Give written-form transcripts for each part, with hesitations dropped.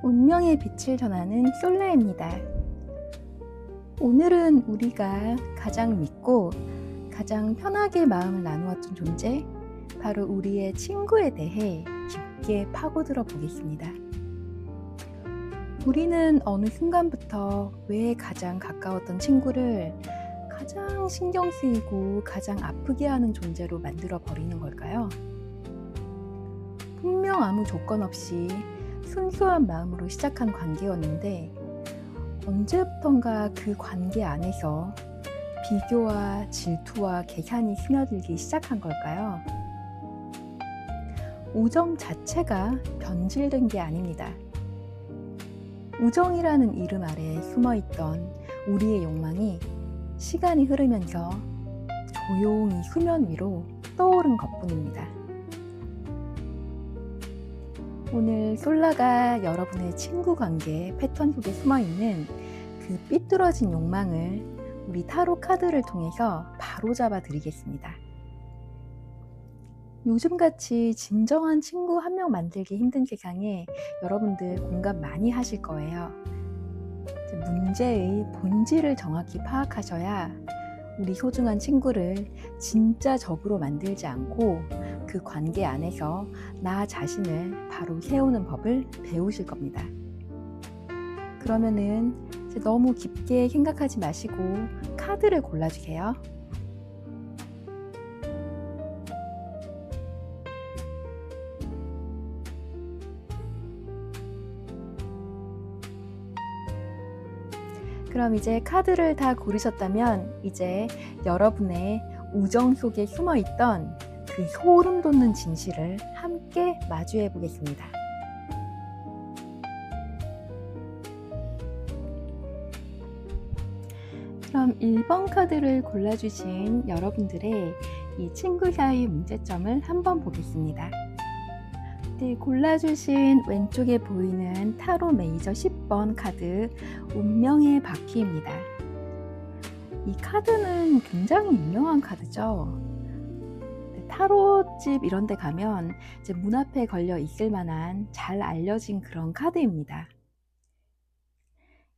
운명의 빛을 전하는 솔라입니다. 오늘은 우리가 가장 믿고 가장 편하게 마음을 나누었던 존재, 바로 우리의 친구에 대해 깊게 파고들어 보겠습니다. 우리는 어느 순간부터 왜 가장 가까웠던 친구를 가장 신경 쓰이고 가장 아프게 하는 존재로 만들어 버리는 걸까요? 분명 아무 조건 없이 순수한 마음으로 시작한 관계였는데 언제부턴가 그 관계 안에서 비교와 질투와 계산이 스며들기 시작한 걸까요? 우정 자체가 변질된 게 아닙니다. 우정이라는 이름 아래에 숨어있던 우리의 욕망이 시간이 흐르면서 조용히 수면 위로 떠오른 것뿐입니다. 오늘 솔라가 여러분의 친구 관계 패턴 속에 숨어있는 그 삐뚤어진 욕망을 우리 타로 카드를 통해서 바로잡아 드리겠습니다. 요즘같이 진정한 친구 한 명 만들기 힘든 세상에 여러분들 공감 많이 하실 거예요. 문제의 본질을 정확히 파악하셔야 우리 소중한 친구를 진짜 적으로 만들지 않고 그 관계 안에서 나 자신을 바로 세우는 법을 배우실 겁니다. 그러면은 너무 깊게 생각하지 마시고 카드를 골라주세요. 그럼 이제 카드를 다 고르셨다면 이제 여러분의 우정 속에 숨어있던 그 소름 돋는 진실을 함께 마주해 보겠습니다. 그럼 1번 카드를 골라주신 여러분들의 이 친구 사이 문제점을 한번 보겠습니다. 네, 골라주신 왼쪽에 보이는 타로 메이저 10번 카드 운명의 바퀴입니다. 이 카드는 굉장히 유명한 카드죠. 타로집 이런 데 가면 이제 문 앞에 걸려 있을 만한 잘 알려진 그런 카드입니다.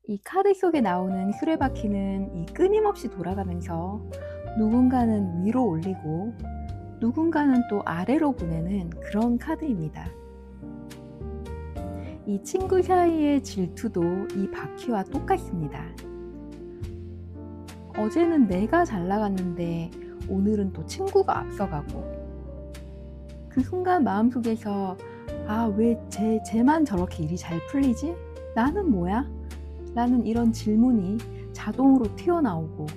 이 카드 속에 나오는 수레바퀴는 이 끊임없이 돌아가면서 누군가는 위로 올리고 누군가는 또 아래로 보내는 그런 카드입니다. 이 친구 사이의 질투도 이 바퀴와 똑같습니다. 어제는 내가 잘 나갔는데 오늘은 또 친구가 앞서가고 그 순간 마음속에서 왜 쟤만 저렇게 일이 잘 풀리지? 나는 뭐야? 라는 이런 질문이 자동으로 튀어나오고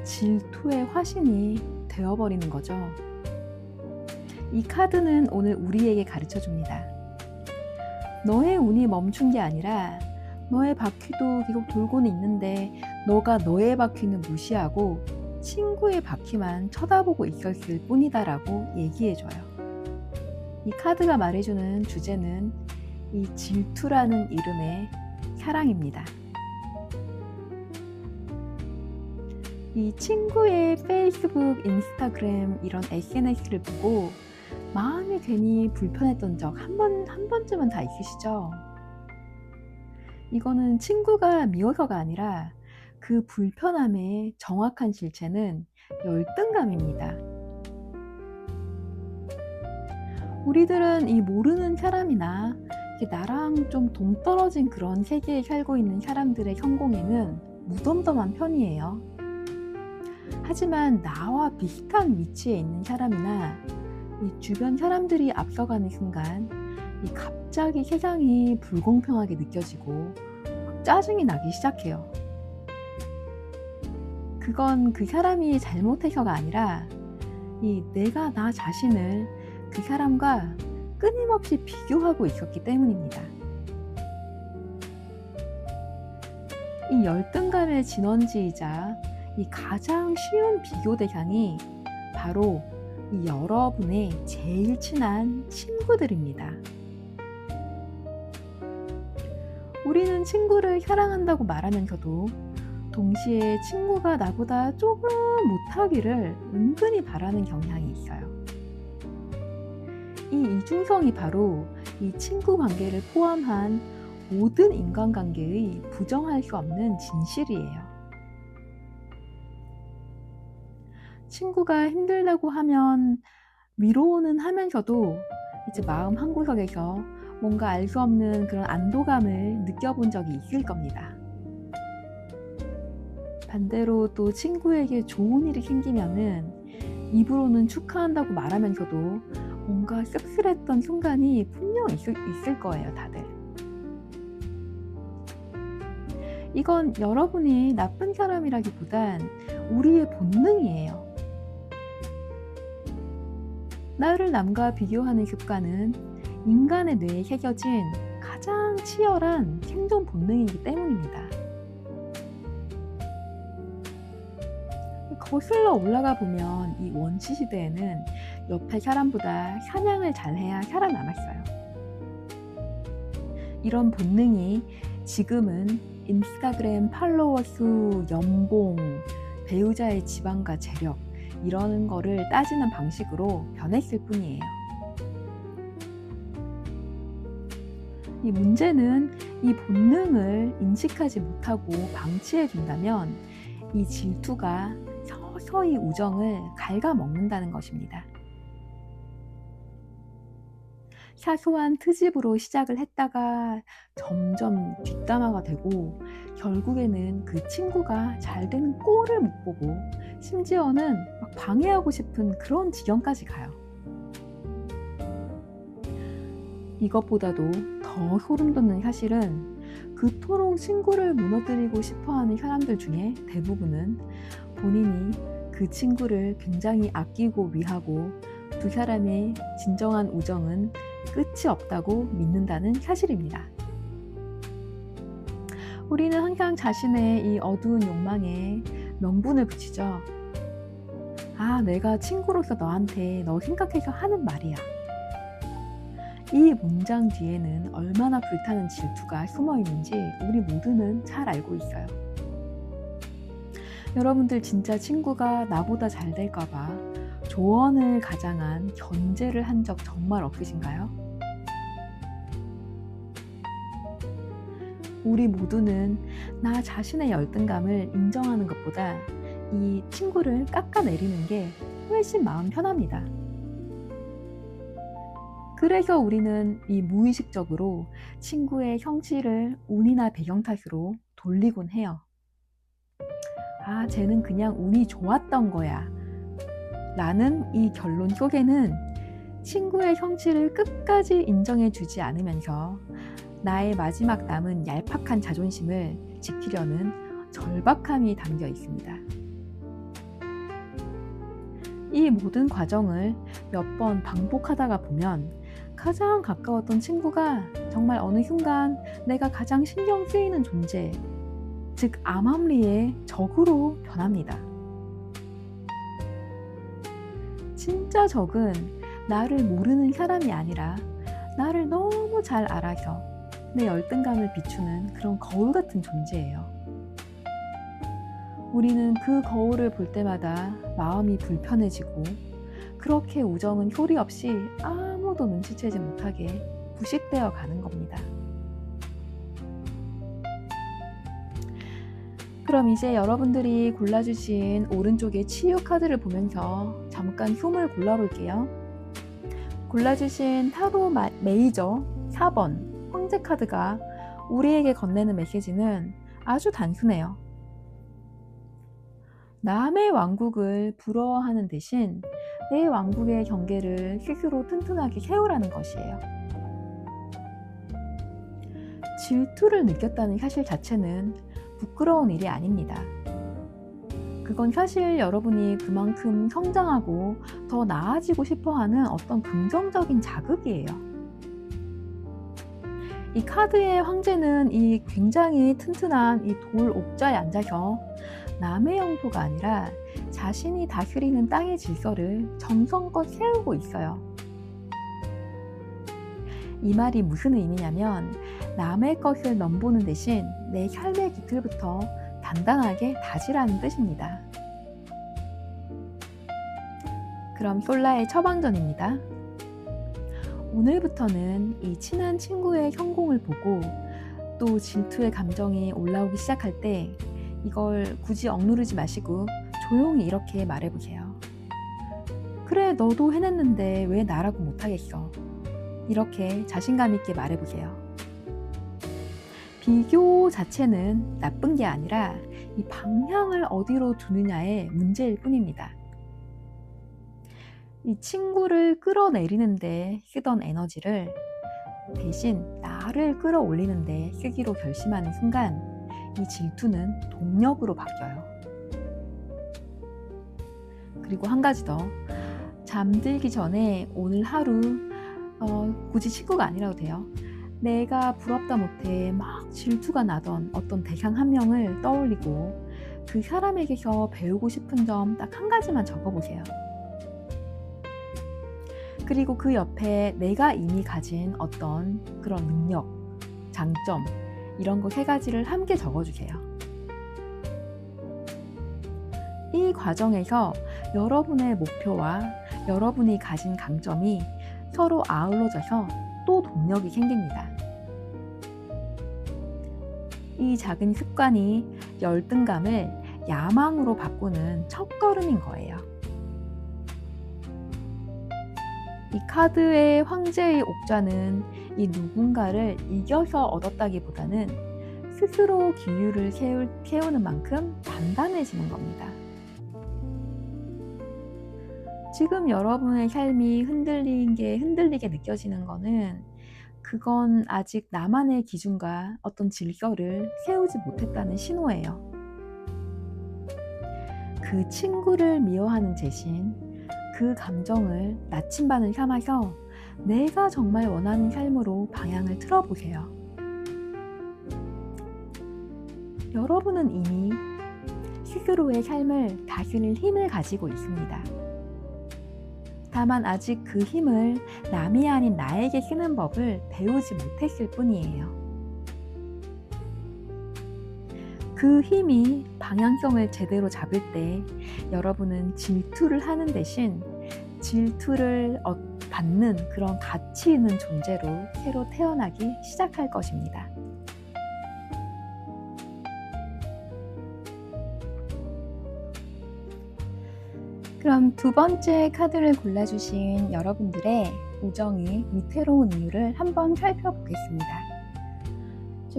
질투의 화신이 되어버리는 거죠. 이 카드는 오늘 우리에게 가르쳐줍니다. 너의 운이 멈춘 게 아니라 너의 바퀴도 계속 돌고는 있는데 너가 너의 바퀴는 무시하고 친구의 바퀴만 쳐다보고 있었을 뿐이다 라고 얘기해줘요. 이 카드가 말해주는 주제는 이 질투라는 이름의 사랑입니다. 이 친구의 페이스북, 인스타그램 이런 SNS를 보고 마음이 괜히 불편했던 적 한 번쯤은 다 있으시죠? 이거는 친구가 미워서가 아니라 그 불편함의 정확한 실체는 열등감입니다. 우리들은 이 모르는 사람이나 나랑 좀 동떨어진 그런 세계에 살고 있는 사람들의 성공에는 무덤덤한 편이에요. 하지만 나와 비슷한 위치에 있는 사람이나 이 주변 사람들이 앞서가는 순간 이 갑자기 세상이 불공평하게 느껴지고 짜증이 나기 시작해요. 그건 그 사람이 잘못해서가 아니라 이 내가 나 자신을 그 사람과 끊임없이 비교하고 있었기 때문입니다. 이 열등감의 진원지이자 이 가장 쉬운 비교 대상이 바로 이 여러분의 제일 친한 친구들입니다. 우리는 친구를 사랑한다고 말하면서도 동시에 친구가 나보다 조금 못하기를 은근히 바라는 경향이 있어요. 이 이중성이 바로 이 친구 관계를 포함한 모든 인간관계의 부정할 수 없는 진실이에요. 친구가 힘들다고 하면 위로는 하면서도 이제 마음 한구석에서 뭔가 알 수 없는 그런 안도감을 느껴본 적이 있을 겁니다. 반대로 또 친구에게 좋은 일이 생기면은 입으로는 축하한다고 말하면서도 뭔가 씁쓸했던 순간이 분명 있을 거예요, 다들. 이건 여러분이 나쁜 사람이라기보단 우리의 본능이에요. 나를 남과 비교하는 습관은 인간의 뇌에 새겨진 가장 치열한 생존 본능이기 때문입니다. 거슬러 올라가 보면 이 원시 시대에는 옆에 사람보다 사냥을 잘해야 살아남았어요. 이런 본능이 지금은 인스타그램 팔로워 수, 연봉, 배우자의 지방과 재력 이런 거를 따지는 방식으로 변했을 뿐이에요. 이 문제는 이 본능을 인식하지 못하고 방치해 준다면 이 질투가 서서히 우정을 갉아먹는다는 것입니다. 사소한 트집으로 시작을 했다가 점점 뒷담화가 되고 결국에는 그 친구가 잘 되는 꼴을 못 보고 심지어는 막 방해하고 싶은 그런 지경까지 가요. 이것보다도 더 소름 돋는 사실은 그토록 친구를 무너뜨리고 싶어하는 사람들 중에 대부분은 본인이 그 친구를 굉장히 아끼고 위하고 두 사람의 진정한 우정은 끝이 없다고 믿는다는 사실입니다. 우리는 항상 자신의 이 어두운 욕망에 명분을 붙이죠. 아, 내가 친구로서 너한테 너 생각해서 하는 말이야. 이 문장 뒤에는 얼마나 불타는 질투가 숨어 있는지 우리 모두는 잘 알고 있어요. 여러분들 진짜 친구가 나보다 잘 될까봐 조언을 가장한 견제를 한 적 정말 없으신가요? 우리 모두는 나 자신의 열등감을 인정하는 것보다 이 친구를 깎아내리는 게 훨씬 마음 편합니다. 그래서 우리는 이 무의식적으로 친구의 성질을 운이나 배경 탓으로 돌리곤 해요. 아, 쟤는 그냥 운이 좋았던 거야. 라는 이 결론 속에는 친구의 성질을 끝까지 인정해주지 않으면서 나의 마지막 남은 얄팍한 자존심을 지키려는 절박함이 담겨 있습니다. 이 모든 과정을 몇 번 반복하다가 보면 가장 가까웠던 친구가 정말 어느 순간 내가 가장 신경 쓰이는 존재, 즉 암암리의 적으로 변합니다. 진짜 적은 나를 모르는 사람이 아니라 나를 너무 잘 알아서 내 열등감을 비추는 그런 거울 같은 존재예요. 우리는 그 거울을 볼 때마다 마음이 불편해지고 그렇게 우정은 효리 없이 아무도 눈치채지 못하게 부식되어 가는 겁니다. 그럼 이제 여러분들이 골라주신 오른쪽의 치유 카드를 보면서 잠깐 흉을 골라볼게요. 골라주신 타로 메이저 4번 황제 카드가 우리에게 건네는 메시지는 아주 단순해요. 남의 왕국을 부러워하는 대신 내 왕국의 경계를 스스로 튼튼하게 세우라는 것이에요. 질투를 느꼈다는 사실 자체는 부끄러운 일이 아닙니다. 그건 사실 여러분이 그만큼 성장하고 더 나아지고 싶어하는 어떤 긍정적인 자극이에요. 이 카드의 황제는 이 굉장히 튼튼한 이 돌 옥자에 앉아서 남의 영토가 아니라 자신이 다스리는 땅의 질서를 정성껏 세우고 있어요. 이 말이 무슨 의미냐면 남의 것을 넘보는 대신 내 삶의 기틀부터 단단하게 다지라는 뜻입니다. 그럼 솔라의 처방전입니다. 오늘부터는 이 친한 친구의 성공을 보고 또 질투의 감정이 올라오기 시작할 때 이걸 굳이 억누르지 마시고 조용히 이렇게 말해보세요. 그래, 너도 해냈는데 왜 나라고 못하겠어? 이렇게 자신감 있게 말해보세요. 비교 자체는 나쁜 게 아니라 이 방향을 어디로 두느냐의 문제일 뿐입니다. 이 친구를 끌어내리는데 쓰던 에너지를 대신 나를 끌어올리는데 쓰기로 결심하는 순간 이 질투는 동력으로 바뀌어요. 그리고 한 가지 더, 잠들기 전에 오늘 하루 굳이 친구가 아니라도 돼요. 내가 부럽다 못해 막 질투가 나던 어떤 대상 한 명을 떠올리고 그 사람에게서 배우고 싶은 점 딱 한 가지만 적어보세요. 그리고 그 옆에 내가 이미 가진 어떤 그런 능력, 장점 이런 거 3가지를 함께 적어주세요. 이 과정에서 여러분의 목표와 여러분이 가진 강점이 서로 아울러져서 또 동력이 생깁니다. 이 작은 습관이 열등감을 야망으로 바꾸는 첫걸음인 거예요. 이 카드의 황제의 옥좌는 이 누군가를 이겨서 얻었다기보다는 스스로 기율을 세우는 만큼 단단해지는 겁니다. 지금 여러분의 삶이 흔들리게 느껴지는 거는 그건 아직 나만의 기준과 어떤 질서를 세우지 못했다는 신호예요. 그 친구를 미워하는 대신 그 감정을 나침반을 삼아서 내가 정말 원하는 삶으로 방향을 틀어보세요. 여러분은 이미 스스로의 삶을 다스릴 힘을 가지고 있습니다. 다만 아직 그 힘을 남이 아닌 나에게 쓰는 법을 배우지 못했을 뿐이에요. 그 힘이 방향성을 제대로 잡을 때 여러분은 질투를 하는 대신 질투를 받는 그런 가치 있는 존재로 새로 태어나기 시작할 것입니다. 그럼 2번째 카드를 골라주신 여러분들의 우정이 위태로운 이유를 한번 살펴보겠습니다.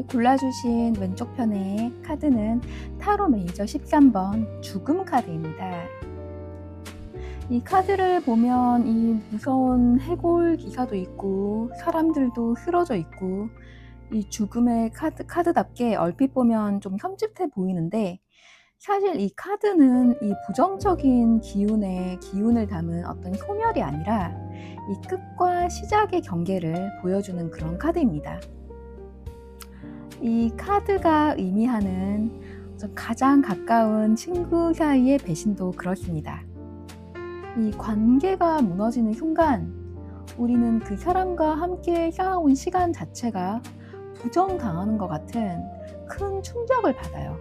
골라주신 왼쪽 편의 카드는 타로 메이저 13번 죽음 카드입니다. 이 카드를 보면 이 무서운 해골 기사도 있고 사람들도 쓰러져 있고 이 죽음의 카드답게 얼핏 보면 좀 섬찟해 보이는데 사실 이 카드는 이 부정적인 기운을 담은 어떤 소멸이 아니라 이 끝과 시작의 경계를 보여주는 그런 카드입니다. 이 카드가 의미하는 가장 가까운 친구 사이의 배신도 그렇습니다. 이 관계가 무너지는 순간 우리는 그 사람과 함께 쌓아온 시간 자체가 부정당하는 것 같은 큰 충격을 받아요.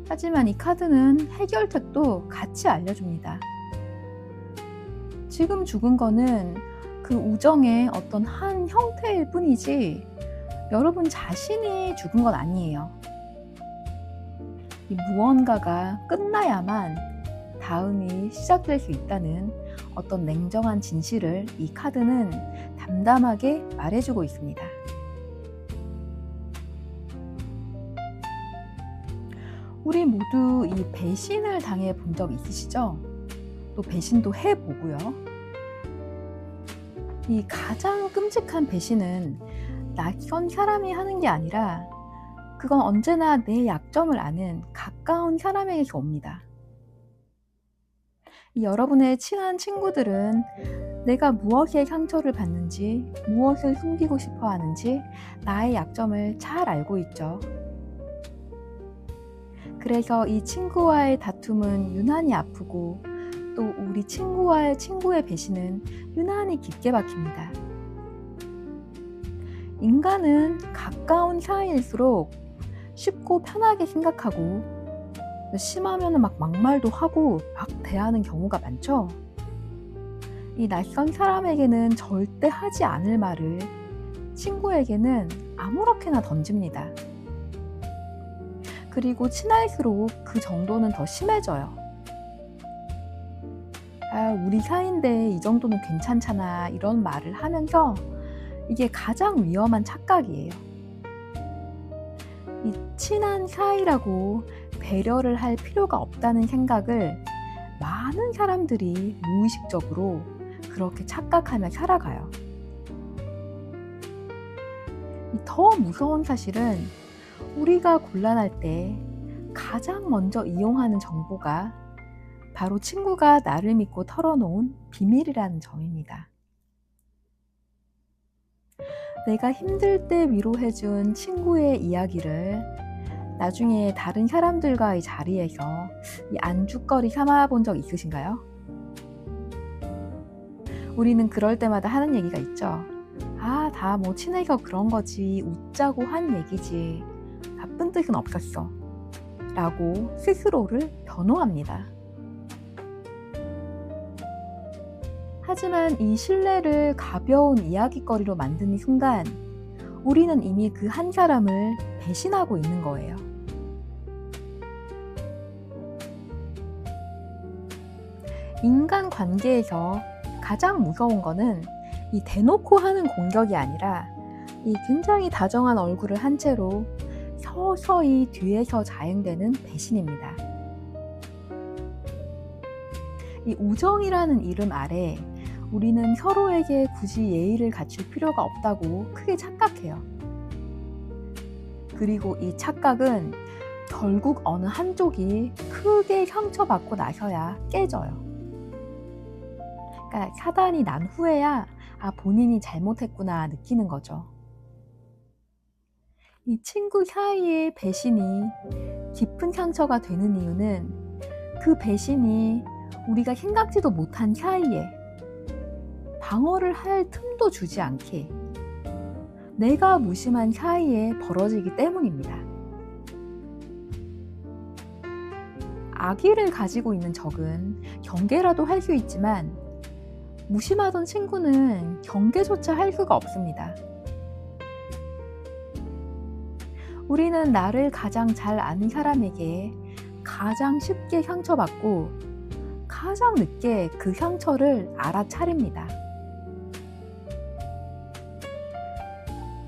하지만 이 카드는 해결책도 같이 알려줍니다. 지금 죽은 거는 그 우정의 어떤 한 형태일 뿐이지 여러분 자신이 죽은 건 아니에요. 이 무언가가 끝나야만 다음이 시작될 수 있다는 어떤 냉정한 진실을 이 카드는 담담하게 말해주고 있습니다. 우리 모두 이 배신을 당해 본 적 있으시죠? 또 배신도 해보고요. 이 가장 끔찍한 배신은 낯선 사람이 하는 게 아니라 그건 언제나 내 약점을 아는 가까운 사람에게서 옵니다. 여러분의 친한 친구들은 내가 무엇에 상처를 받는지, 무엇을 숨기고 싶어 하는지 나의 약점을 잘 알고 있죠. 그래서 이 친구와의 다툼은 유난히 아프고 또 우리 친구의 배신은 유난히 깊게 박힙니다. 인간은 가까운 사이일수록 쉽고 편하게 생각하고 심하면 막 막말도 하고 막 대하는 경우가 많죠. 이 낯선 사람에게는 절대 하지 않을 말을 친구에게는 아무렇게나 던집니다. 그리고 친할수록 그 정도는 더 심해져요. 우리 사이인데 이 정도는 괜찮잖아, 이런 말을 하면서 이게 가장 위험한 착각이에요. 이 친한 사이라고 배려를 할 필요가 없다는 생각을 많은 사람들이 무의식적으로 그렇게 착각하며 살아가요. 더 무서운 사실은 우리가 곤란할 때 가장 먼저 이용하는 정보가 바로 친구가 나를 믿고 털어놓은 비밀이라는 점입니다. 내가 힘들 때 위로해준 친구의 이야기를 나중에 다른 사람들과의 자리에서 이 안주거리 삼아본 적 있으신가요? 우리는 그럴 때마다 하는 얘기가 있죠. 다 뭐 친해서 그런 거지, 웃자고 한 얘기지, 나쁜 뜻은 없었어 라고 스스로를 변호합니다. 하지만 이 신뢰를 가벼운 이야기거리로 만드는 순간 우리는 이미 그 한 사람을 배신하고 있는 거예요. 인간 관계에서 가장 무서운 거는 이 대놓고 하는 공격이 아니라 이 굉장히 다정한 얼굴을 한 채로 서서히 뒤에서 자행되는 배신입니다. 이 우정이라는 이름 아래 우리는 서로에게 굳이 예의를 갖출 필요가 없다고 크게 착각해요. 그리고 이 착각은 결국 어느 한쪽이 크게 상처받고 나서야 깨져요. 그러니까 사단이 난 후에야 본인이 잘못했구나 느끼는 거죠. 이 친구 사이의 배신이 깊은 상처가 되는 이유는 그 배신이 우리가 생각지도 못한 사이에 방어를 할 틈도 주지 않게 내가 무심한 사이에 벌어지기 때문입니다. 악의를 가지고 있는 적은 경계라도 할 수 있지만 무심하던 친구는 경계조차 할 수가 없습니다. 우리는 나를 가장 잘 아는 사람에게 가장 쉽게 상처받고 가장 늦게 그 상처를 알아차립니다.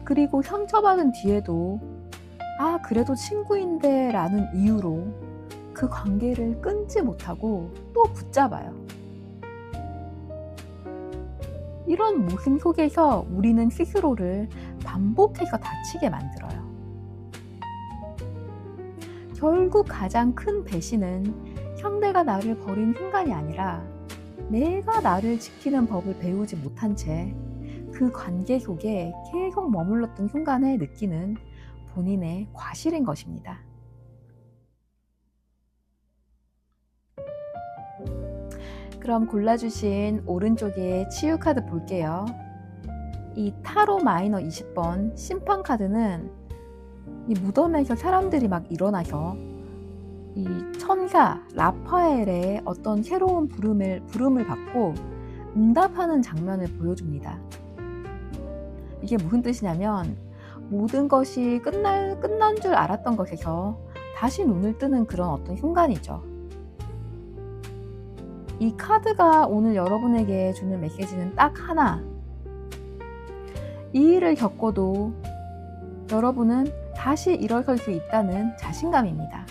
그리고 상처받은 뒤에도 그래도 친구인데 라는 이유로 그 관계를 끊지 못하고 또 붙잡아요. 이런 모습 속에서 우리는 스스로를 반복해서 다치게 만들어요. 결국 가장 큰 배신은 상대가 나를 버린 순간이 아니라 내가 나를 지키는 법을 배우지 못한 채 그 관계 속에 계속 머물렀던 순간에 느끼는 본인의 과실인 것입니다. 그럼 골라주신 오른쪽에 치유 카드 볼게요. 이 타로 마이너 20번 심판 카드는 이 무덤에서 사람들이 막 일어나서 이 천사 라파엘의 어떤 새로운 부름을 받고 응답하는 장면을 보여줍니다. 이게 무슨 뜻이냐면 모든 것이 끝난 줄 알았던 것에서 다시 눈을 뜨는 그런 어떤 순간이죠. 이 카드가 오늘 여러분에게 주는 메시지는 딱 하나. 이 일을 겪어도 여러분은 다시 일어설 수 있다는 자신감입니다.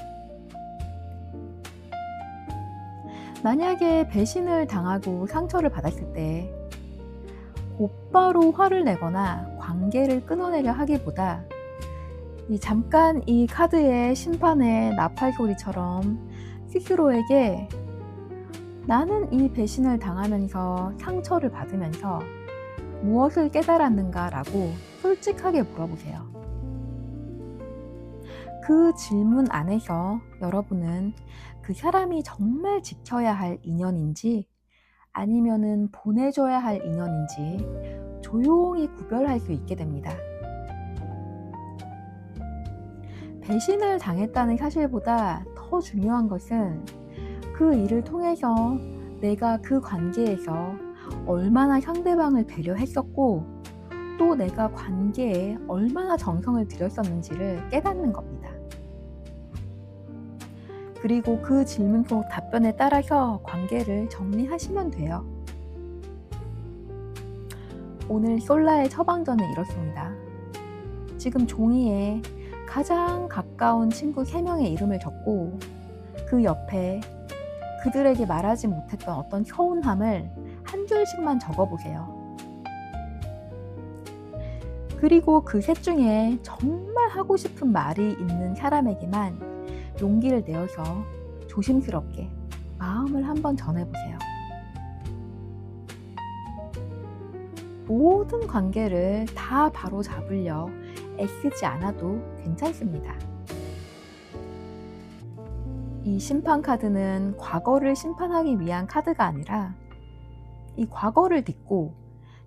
만약에 배신을 당하고 상처를 받았을 때 곧바로 화를 내거나 관계를 끊어내려 하기보다 잠깐 이 카드의 심판의 나팔 소리처럼 스스로에게 나는 이 배신을 당하면서 상처를 받으면서 무엇을 깨달았는가 라고 솔직하게 물어보세요. 그 질문 안에서 여러분은 그 사람이 정말 지켜야 할 인연인지 아니면은 보내줘야 할 인연인지 조용히 구별할 수 있게 됩니다. 배신을 당했다는 사실보다 더 중요한 것은 그 일을 통해서 내가 그 관계에서 얼마나 상대방을 배려했었고 또 내가 관계에 얼마나 정성을 들였었는지를 깨닫는 겁니다. 그리고 그 질문 속 답변에 따라서 관계를 정리하시면 돼요. 오늘 솔라의 처방전은 이렇습니다. 지금 종이에 가장 가까운 친구 3명의 이름을 적고 그 옆에 그들에게 말하지 못했던 어떤 서운함을 한 줄씩만 적어보세요. 그리고 그 셋 중에 정말 하고 싶은 말이 있는 사람에게만 용기를 내어서 조심스럽게 마음을 한번 전해보세요. 모든 관계를 다 바로 잡으려 애쓰지 않아도 괜찮습니다. 이 심판 카드는 과거를 심판하기 위한 카드가 아니라 이 과거를 딛고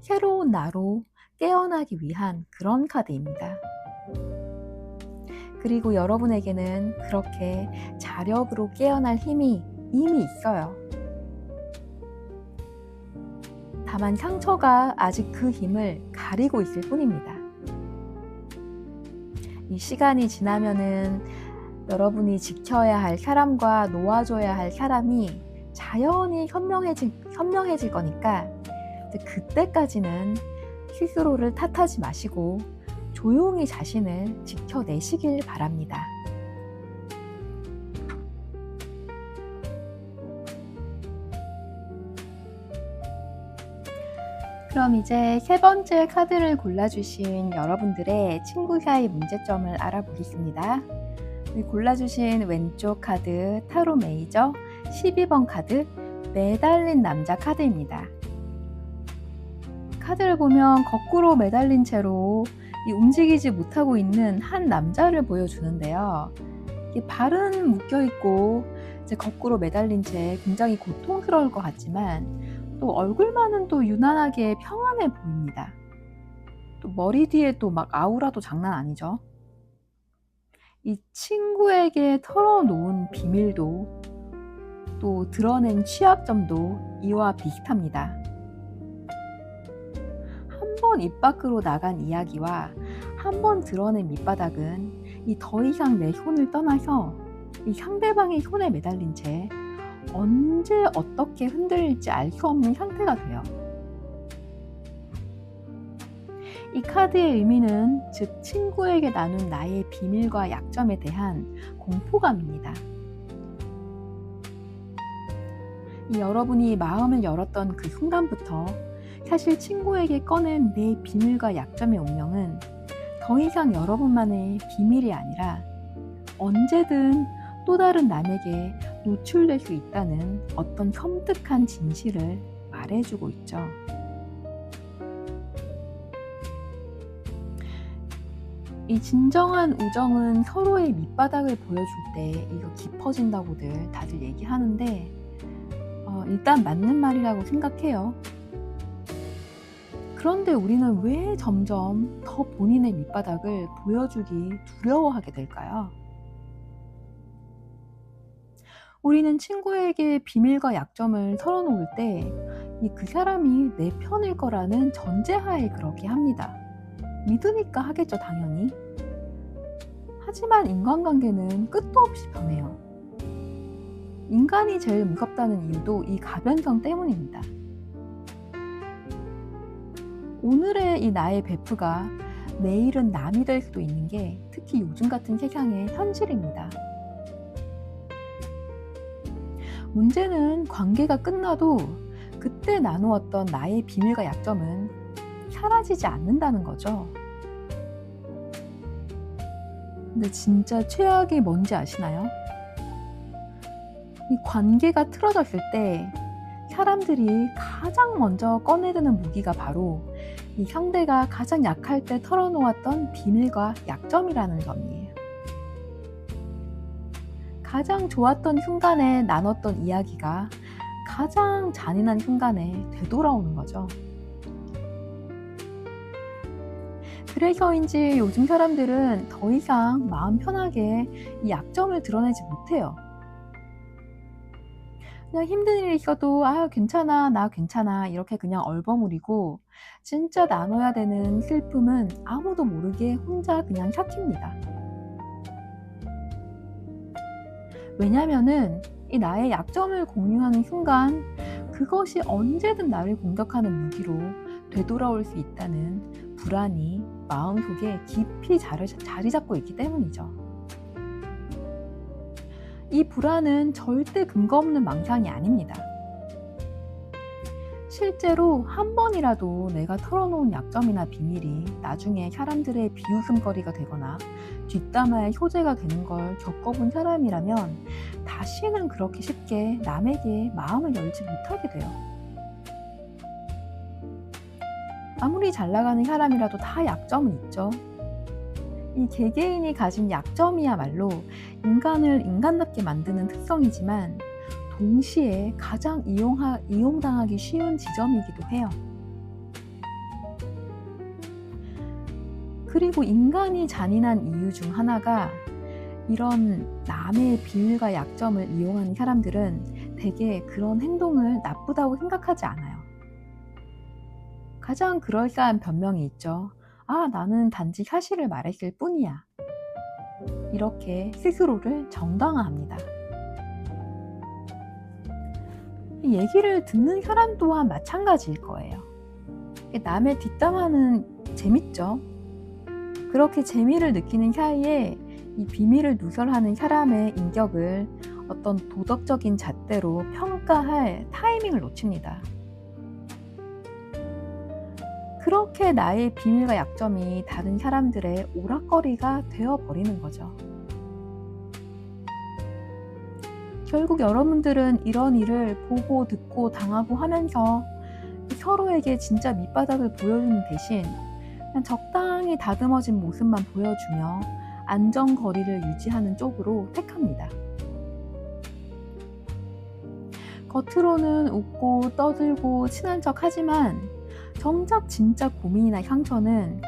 새로운 나로 깨어나기 위한 그런 카드입니다. 그리고 여러분에게는 그렇게 자력으로 깨어날 힘이 이미 있어요. 다만 상처가 아직 그 힘을 가리고 있을 뿐입니다. 이 시간이 지나면은 여러분이 지켜야 할 사람과 놓아줘야 할 사람이 자연히 현명해질 거니까 그때까지는 스스로를 탓하지 마시고 조용히 자신을 지켜내시길 바랍니다. 그럼 이제 3번째 카드를 골라주신 여러분들의 친구 사이 문제점을 알아보겠습니다. 골라주신 왼쪽 카드 타로 메이저 12번 카드 매달린 남자 카드입니다. 카드를 보면 거꾸로 매달린 채로 움직이지 못하고 있는 한 남자를 보여주는데요. 발은 묶여있고 이제 거꾸로 매달린 채 굉장히 고통스러울 것 같지만 또 얼굴만은 또 유난하게 평안해 보입니다. 또 머리 뒤에 또 막 아우라도 장난 아니죠. 이 친구에게 털어놓은 비밀도 또 드러낸 취약점도 이와 비슷합니다. 한 번 입 밖으로 나간 이야기와 한 번 드러낸 밑바닥은 더 이상 내 손을 떠나서 이 상대방의 손에 매달린 채 언제 어떻게 흔들릴지 알 수 없는 상태가 돼요. 이 카드의 의미는 즉 친구에게 나눈 나의 비밀과 약점에 대한 공포감입니다. 여러분이 마음을 열었던 그 순간부터 사실 친구에게 꺼낸 내 비밀과 약점의 운명은 더 이상 여러분만의 비밀이 아니라 언제든 또 다른 남에게 노출될 수 있다는 어떤 섬뜩한 진실을 말해주고 있죠. 이 진정한 우정은 서로의 밑바닥을 보여줄 때 이거 깊어진다고들 다들 얘기하는데 일단 맞는 말이라고 생각해요. 그런데 우리는 왜 점점 더 본인의 밑바닥을 보여주기 두려워하게 될까요? 우리는 친구에게 비밀과 약점을 털어놓을 때 그 사람이 내 편일 거라는 전제하에 그렇게 합니다. 믿으니까 하겠죠, 당연히. 하지만 인간관계는 끝도 없이 변해요. 인간이 제일 무섭다는 이유도 이 가변성 때문입니다. 오늘의 이 나의 베프가 내일은 남이 될 수도 있는 게 특히 요즘 같은 세상의 현실입니다. 문제는 관계가 끝나도 그때 나누었던 나의 비밀과 약점은 사라지지 않는다는 거죠. 근데 진짜 최악이 뭔지 아시나요? 이 관계가 틀어졌을 때 사람들이 가장 먼저 꺼내드는 무기가 바로 이 상대가 가장 약할 때 털어놓았던 비밀과 약점이라는 점이에요. 가장 좋았던 순간에 나눴던 이야기가 가장 잔인한 순간에 되돌아오는 거죠. 그래서인지 요즘 사람들은 더 이상 마음 편하게 이 약점을 드러내지 못해요. 그냥 힘든 일이 있어도 "아 괜찮아. 나 괜찮아." 이렇게 그냥 얼버무리고 진짜 나눠야 되는 슬픔은 아무도 모르게 혼자 그냥 삭힙니다. 왜냐면은 이 나의 약점을 공유하는 순간 그것이 언제든 나를 공격하는 무기로 되돌아올 수 있다는 불안이 마음속에 깊이 자리 잡고 있기 때문이죠. 이 불안은 절대 근거 없는 망상이 아닙니다. 실제로 한 번이라도 내가 털어놓은 약점이나 비밀이 나중에 사람들의 비웃음거리가 되거나 뒷담화의 소재가 되는 걸 겪어본 사람이라면 다시는 그렇게 쉽게 남에게 마음을 열지 못하게 돼요. 아무리 잘 나가는 사람이라도 다 약점은 있죠. 이 개개인이 가진 약점이야말로 인간을 인간답게 만드는 특성이지만 동시에 가장 이용당하기 쉬운 지점이기도 해요. 그리고 인간이 잔인한 이유 중 하나가 이런 남의 비밀과 약점을 이용하는 사람들은 대개 그런 행동을 나쁘다고 생각하지 않아요. 가장 그럴싸한 변명이 있죠. "아, 나는 단지 사실을 말했을 뿐이야." 이렇게 스스로를 정당화합니다. 이 얘기를 듣는 사람 또한 마찬가지일 거예요. 남의 뒷담화는 재밌죠. 그렇게 재미를 느끼는 사이에 이 비밀을 누설하는 사람의 인격을 어떤 도덕적인 잣대로 평가할 타이밍을 놓칩니다. 그렇게 나의 비밀과 약점이 다른 사람들의 오락거리가 되어버리는 거죠. 결국 여러분들은 이런 일을 보고 듣고 당하고 하면서 서로에게 진짜 밑바닥을 보여주는 대신 그냥 적당히 다듬어진 모습만 보여주며 안전거리를 유지하는 쪽으로 택합니다. 겉으로는 웃고 떠들고 친한 척 하지만 정작 진짜 고민이나 상처는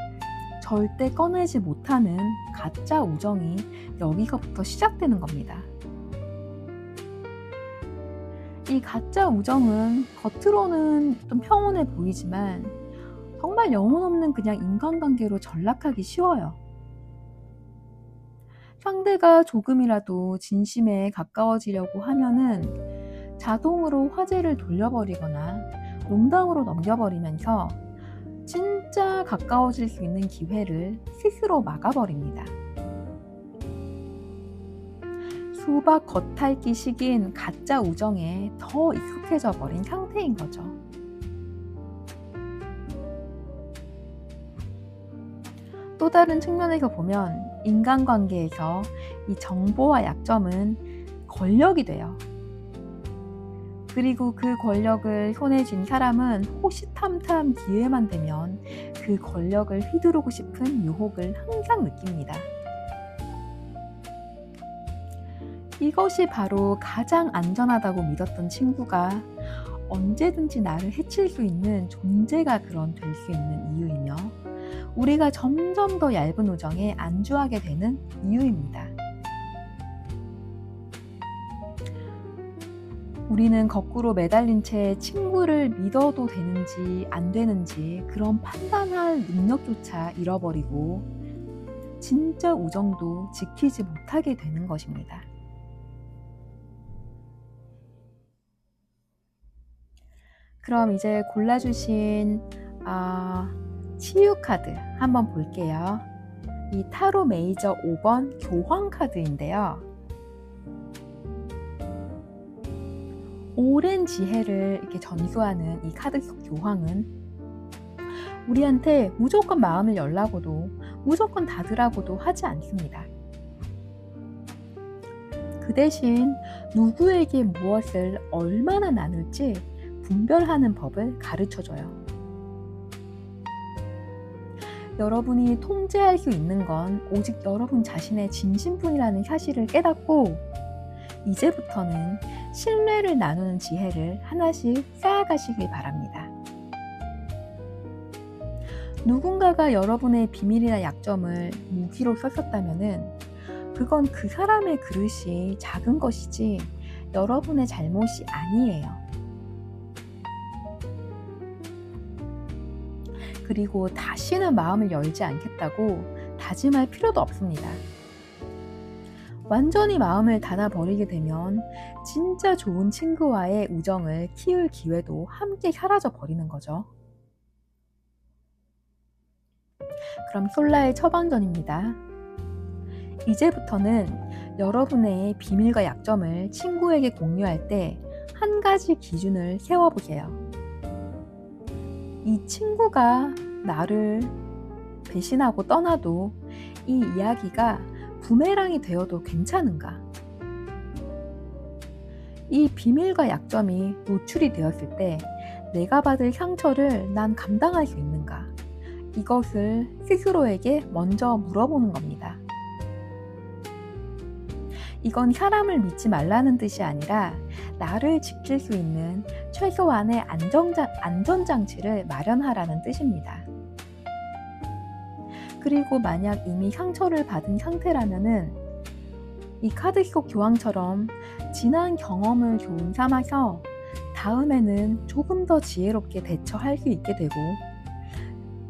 절대 꺼내지 못하는 가짜 우정이 여기서부터 시작되는 겁니다. 이 가짜 우정은 겉으로는 좀 평온해 보이지만 정말 영혼 없는 그냥 인간관계로 전락하기 쉬워요. 상대가 조금이라도 진심에 가까워지려고 하면은 자동으로 화제를 돌려버리거나 농담으로 넘겨버리면서 진짜 가까워질 수 있는 기회를 스스로 막아버립니다. 수박 겉핥기 식인 가짜 우정에 더 익숙해져 버린 상태인 거죠. 또 다른 측면에서 보면 인간관계에서 이 정보와 약점은 권력이 돼요. 그리고 그 권력을 손에 쥔 사람은 호시탐탐 기회만 되면 그 권력을 휘두르고 싶은 유혹을 항상 느낍니다. 이것이 바로 가장 안전하다고 믿었던 친구가 언제든지 나를 해칠 수 있는 존재가 그런 될 수 있는 이유이며 우리가 점점 더 얇은 우정에 안주하게 되는 이유입니다. 우리는 거꾸로 매달린 채 친구를 믿어도 되는지 안 되는지 그런 판단할 능력조차 잃어버리고 진짜 우정도 지키지 못하게 되는 것입니다. 그럼 이제 골라주신 치유 카드 한번 볼게요. 이 타로 메이저 5번 교황 카드인데요. 오랜 지혜를 이렇게 전수하는 이 카드 속 교황은 우리한테 무조건 마음을 열라고도 무조건 닫으라고도 하지 않습니다. 그 대신 누구에게 무엇을 얼마나 나눌지 분별하는 법을 가르쳐줘요. 여러분이 통제할 수 있는 건 오직 여러분 자신의 진심뿐이라는 사실을 깨닫고 이제부터는 신뢰를 나누는 지혜를 하나씩 쌓아가시길 바랍니다. 누군가가 여러분의 비밀이나 약점을 무기로 썼었다면은 그건 그 사람의 그릇이 작은 것이지 여러분의 잘못이 아니에요. 그리고 다시는 마음을 열지 않겠다고 다짐할 필요도 없습니다. 완전히 마음을 닫아버리게 되면 진짜 좋은 친구와의 우정을 키울 기회도 함께 사라져 버리는 거죠. 그럼 솔라의 처방전입니다. 이제부터는 여러분의 비밀과 약점을 친구에게 공유할 때 한 가지 기준을 세워보세요. 이 친구가 나를 배신하고 떠나도 이 이야기가 부메랑이 되어도 괜찮은가? 이 비밀과 약점이 노출이 되었을 때 내가 받을 상처를 난 감당할 수 있는가? 이것을 스스로에게 먼저 물어보는 겁니다. 이건 사람을 믿지 말라는 뜻이 아니라 나를 지킬 수 있는 최소한의 안전장치를 마련하라는 뜻입니다. 그리고 만약 이미 상처를 받은 상태라면은 이 카드 속 교황처럼 지난 경험을 교훈 삼아서 다음에는 조금 더 지혜롭게 대처할 수 있게 되고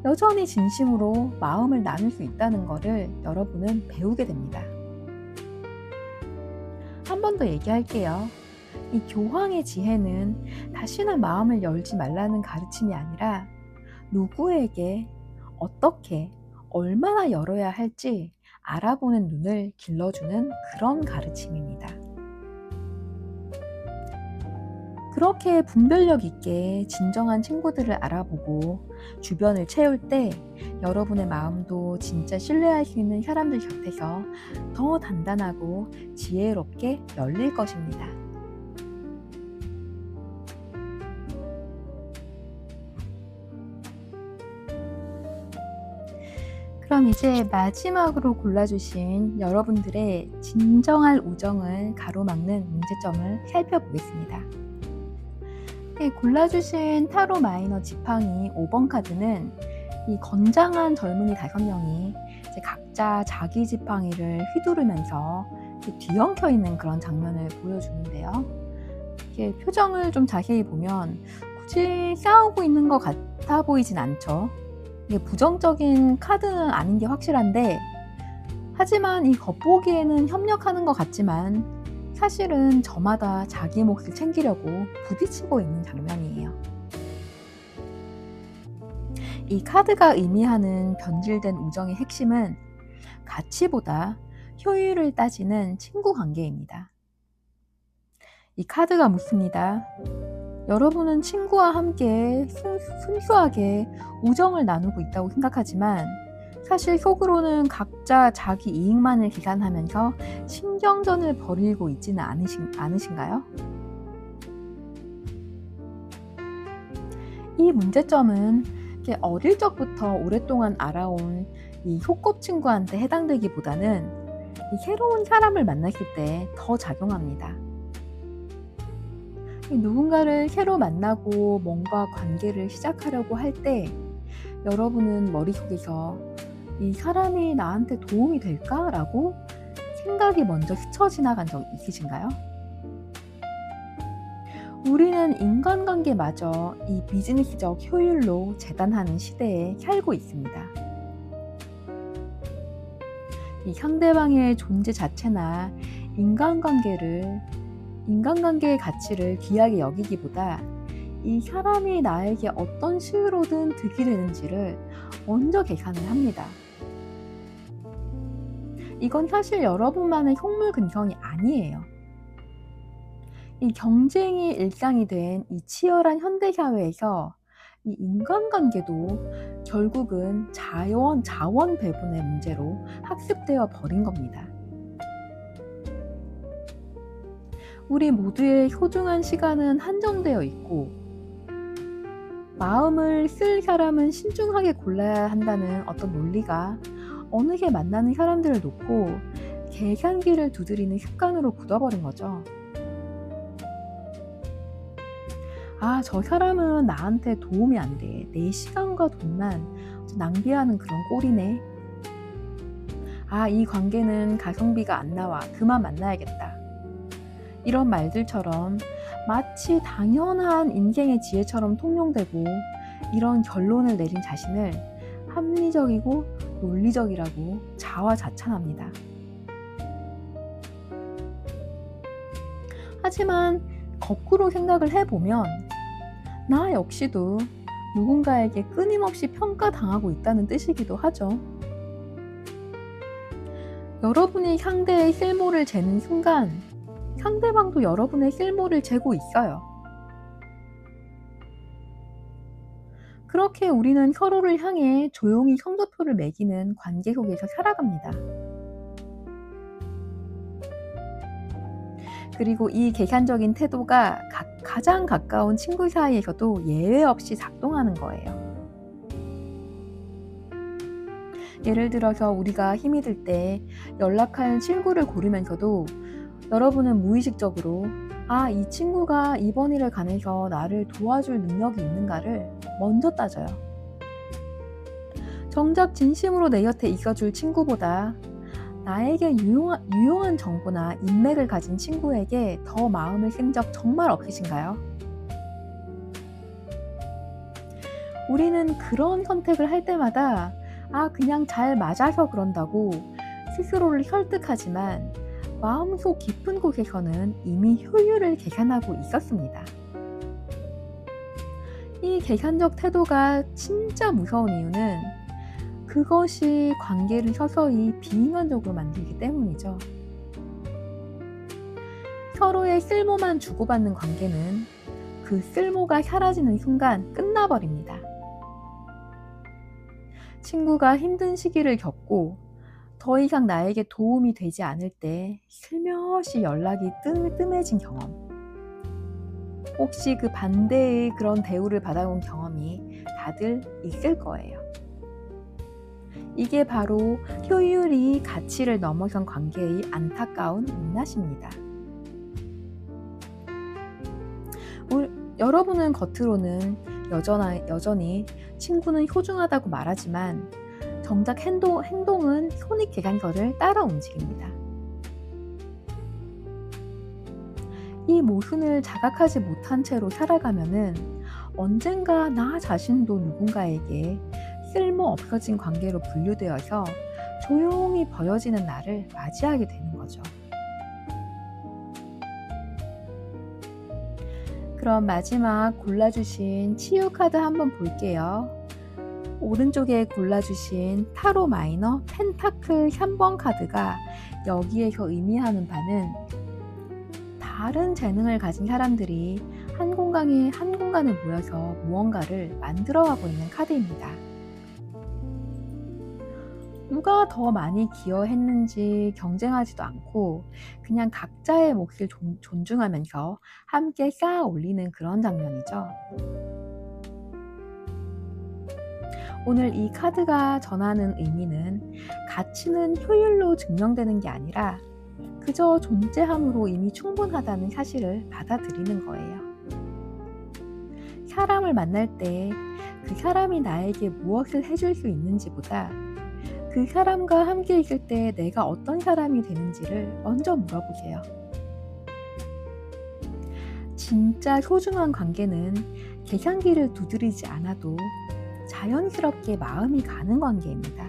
여전히 진심으로 마음을 나눌 수 있다는 것을 여러분은 배우게 됩니다. 한 번 더 얘기할게요. 이 교황의 지혜는 다시는 마음을 열지 말라는 가르침이 아니라 누구에게 어떻게 얼마나 열어야 할지 알아보는 눈을 길러주는 그런 가르침입니다. 그렇게 분별력 있게 진정한 친구들을 알아보고 주변을 채울 때 여러분의 마음도 진짜 신뢰할 수 있는 사람들 곁에서 더 단단하고 지혜롭게 열릴 것입니다. 그럼 이제 마지막으로 골라주신 여러분들의 진정할 우정을 가로막는 문제점을 살펴보겠습니다. 골라주신 타로 마이너 지팡이 5번 카드는 이 건장한 젊은이 5명이 이제 각자 자기 지팡이를 휘두르면서 뒤엉켜 있는 그런 장면을 보여주는데요. 이렇게 표정을 좀 자세히 보면 굳이 싸우고 있는 것 같아 보이진 않죠. 이게 부정적인 카드는 아닌 게 확실한데 하지만 이 겉보기에는 협력하는 것 같지만 사실은 저마다 자기 몫을 챙기려고 부딪히고 있는 장면이에요. 이 카드가 의미하는 변질된 우정의 핵심은 가치보다 효율을 따지는 친구 관계입니다. 이 카드가 묻습니다. 여러분은 친구와 함께 순수하게 우정을 나누고 있다고 생각하지만 사실 속으로는 각자 자기 이익만을 계산하면서 신경전을 벌이고 있지는 않으신가요? 이 문제점은 어릴 적부터 오랫동안 알아온 이 소꿉친구한테 해당되기보다는 이 새로운 사람을 만났을 때 더 작용합니다. 누군가를 새로 만나고 뭔가 관계를 시작하려고 할 때 여러분은 머릿속에서 이 사람이 나한테 도움이 될까? 라고 생각이 먼저 스쳐 지나간 적 있으신가요? 우리는 인간관계마저 이 비즈니스적 효율로 재단하는 시대에 살고 있습니다. 이 상대방의 존재 자체나 인간관계의 가치를 귀하게 여기기보다 이 사람이 나에게 어떤 식으로든 득이 되는지를 먼저 계산을 합니다. 이건 사실 여러분만의 속물근성이 아니에요. 이 경쟁이 일상이 된 이 치열한 현대사회에서 이 인간관계도 결국은 자원 배분의 문제로 학습되어 버린 겁니다. 우리 모두의 소중한 시간은 한정되어 있고 마음을 쓸 사람은 신중하게 골라야 한다는 어떤 논리가 어느새 만나는 사람들을 놓고 계산기를 두드리는 습관으로 굳어버린 거죠. 아, 저 사람은 나한테 도움이 안 돼. 내 시간과 돈만 낭비하는 그런 꼴이네. 아, 이 관계는 가성비가 안 나와. 그만 만나야겠다. 이런 말들처럼 마치 당연한 인생의 지혜처럼 통용되고 이런 결론을 내린 자신을 합리적이고 논리적이라고 자화자찬합니다. 하지만 거꾸로 생각을 해보면 나 역시도 누군가에게 끊임없이 평가당하고 있다는 뜻이기도 하죠. 여러분이 상대의 쓸모를 재는 순간 상대방도 여러분의 쓸모를 재고 있어요. 그렇게 우리는 서로를 향해 조용히 성적표를 매기는 관계 속에서 살아갑니다. 그리고 이 계산적인 태도가 가장 가까운 친구 사이에서도 예외 없이 작동하는 거예요. 예를 들어서 우리가 힘이 들 때 연락할 친구를 고르면서도 여러분은 무의식적으로 이 친구가 이번 일에 관해서 나를 도와줄 능력이 있는가를 먼저 따져요. 정작 진심으로 내 곁에 있어줄 친구보다 나에게 유용한 정보나 인맥을 가진 친구에게 더 마음을 쓴 적 정말 없으신가요? 우리는 그런 선택을 할 때마다 그냥 잘 맞아서 그런다고 스스로를 설득하지만 마음속 깊은 곳에서는 이미 효율을 계산하고 있었습니다. 이 계산적 태도가 진짜 무서운 이유는 그것이 관계를 서서히 비인간적으로 만들기 때문이죠. 서로의 쓸모만 주고받는 관계는 그 쓸모가 사라지는 순간 끝나버립니다. 친구가 힘든 시기를 겪고 더 이상 나에게 도움이 되지 않을 때 슬며시 연락이 뜸해진 경험. 혹시 그 반대의 그런 대우를 받아온 경험이 다들 있을 거예요. 이게 바로 효율이 가치를 넘어선 관계의 안타까운 민낯입니다. 여러분은 겉으로는 여전히 친구는 소중하다고 말하지만 정작 행동은 손익계산서를 따라 움직입니다. 이 모순을 자각하지 못한 채로 살아가면은 언젠가 나 자신도 누군가에게 쓸모없어진 관계로 분류되어서 조용히 버려지는 날을 맞이하게 되는 거죠. 그럼 마지막 골라주신 치유 카드 한번 볼게요. 오른쪽에 골라주신 타로 마이너 펜타클 3번 카드가 여기에서 의미하는 바는 다른 재능을 가진 사람들이 한 공간에 모여서 무언가를 만들어가고 있는 카드입니다. 누가 더 많이 기여했는지 경쟁하지도 않고 그냥 각자의 몫을 존중하면서 함께 쌓아 올리는 그런 장면이죠. 오늘 이 카드가 전하는 의미는 가치는 효율로 증명되는 게 아니라 그저 존재함으로 이미 충분하다는 사실을 받아들이는 거예요. 사람을 만날 때 그 사람이 나에게 무엇을 해줄 수 있는지보다 그 사람과 함께 있을 때 내가 어떤 사람이 되는지를 먼저 물어보세요. 진짜 소중한 관계는 계산기를 두드리지 않아도 자연스럽게 마음이 가는 관계입니다.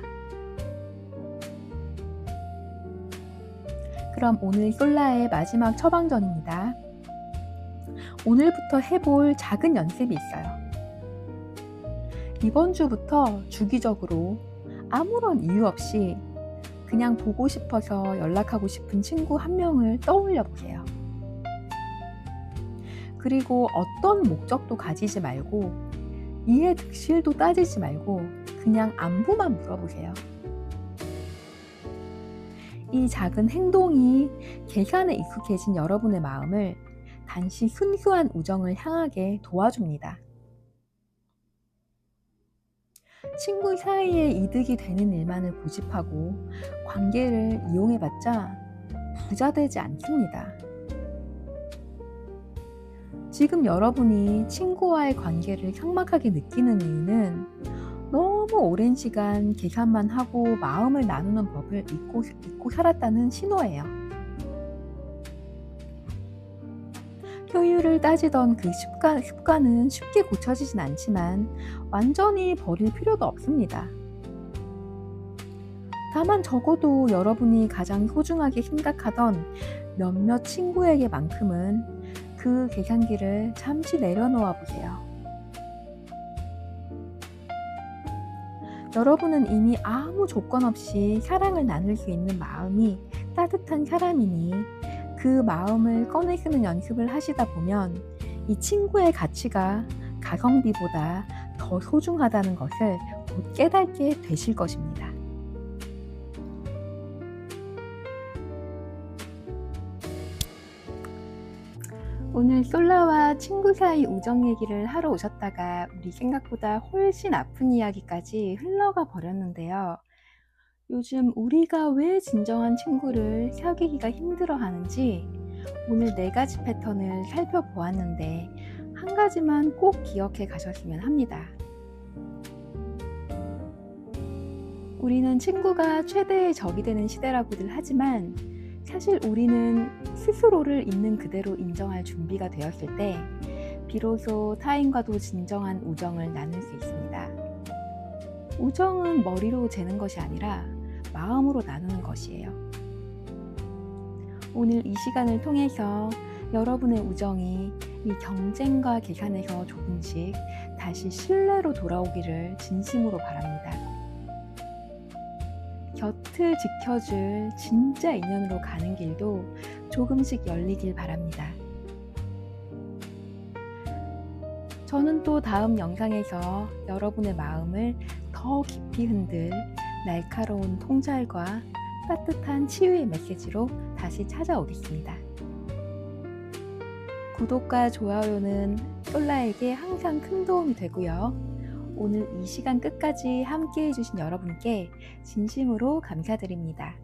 그럼 오늘 솔라의 마지막 처방전입니다. 오늘부터 해볼 작은 연습이 있어요. 이번 주부터 주기적으로 아무런 이유 없이 그냥 보고 싶어서 연락하고 싶은 친구 한 명을 떠올려 보세요. 그리고 어떤 목적도 가지지 말고 이해 득실도 따지지 말고 그냥 안부만 물어보세요. 이 작은 행동이 계산에 익숙해진 여러분의 마음을 단시 순수한 우정을 향하게 도와줍니다. 친구 사이에 이득이 되는 일만을 고집하고 관계를 이용해봤자 부자 되지 않습니다. 지금 여러분이 친구와의 관계를 삭막하게 느끼는 이유는 너무 오랜 시간 계산만 하고 마음을 나누는 법을 잊고 살았다는 신호예요. 효율을 따지던 그 습관은 쉽게 고쳐지진 않지만 완전히 버릴 필요도 없습니다. 다만 적어도 여러분이 가장 소중하게 생각하던 몇몇 친구에게만큼은 그 계산기를 잠시 내려놓아 보세요. 여러분은 이미 아무 조건 없이 사랑을 나눌 수 있는 마음이 따뜻한 사람이니 그 마음을 꺼내쓰는 연습을 하시다 보면 이 친구의 가치가 가성비보다 더 소중하다는 것을 곧 깨닫게 되실 것입니다. 오늘 솔라와 친구 사이 우정 얘기를 하러 오셨다가 우리 생각보다 훨씬 아픈 이야기까지 흘러가 버렸는데요. 요즘 우리가 왜 진정한 친구를 사귀기가 힘들어 하는지 오늘 4가지 패턴을 살펴보았는데 한 가지만 꼭 기억해 가셨으면 합니다. 우리는 친구가 최대의 적이 되는 시대라고들 하지만 사실 우리는 스스로를 있는 그대로 인정할 준비가 되었을 때 비로소 타인과도 진정한 우정을 나눌 수 있습니다. 우정은 머리로 재는 것이 아니라 마음으로 나누는 것이에요. 오늘 이 시간을 통해서 여러분의 우정이 이 경쟁과 계산에서 조금씩 다시 신뢰로 돌아오기를 진심으로 바랍니다. 곁을 지켜줄 진짜 인연으로 가는 길도 조금씩 열리길 바랍니다. 저는 또 다음 영상에서 여러분의 마음을 더 깊이 흔들 날카로운 통찰과 따뜻한 치유의 메시지로 다시 찾아오겠습니다. 구독과 좋아요는 솔라에게 항상 큰 도움이 되고요. 오늘 이 시간 끝까지 함께 해주신 여러분께 진심으로 감사드립니다.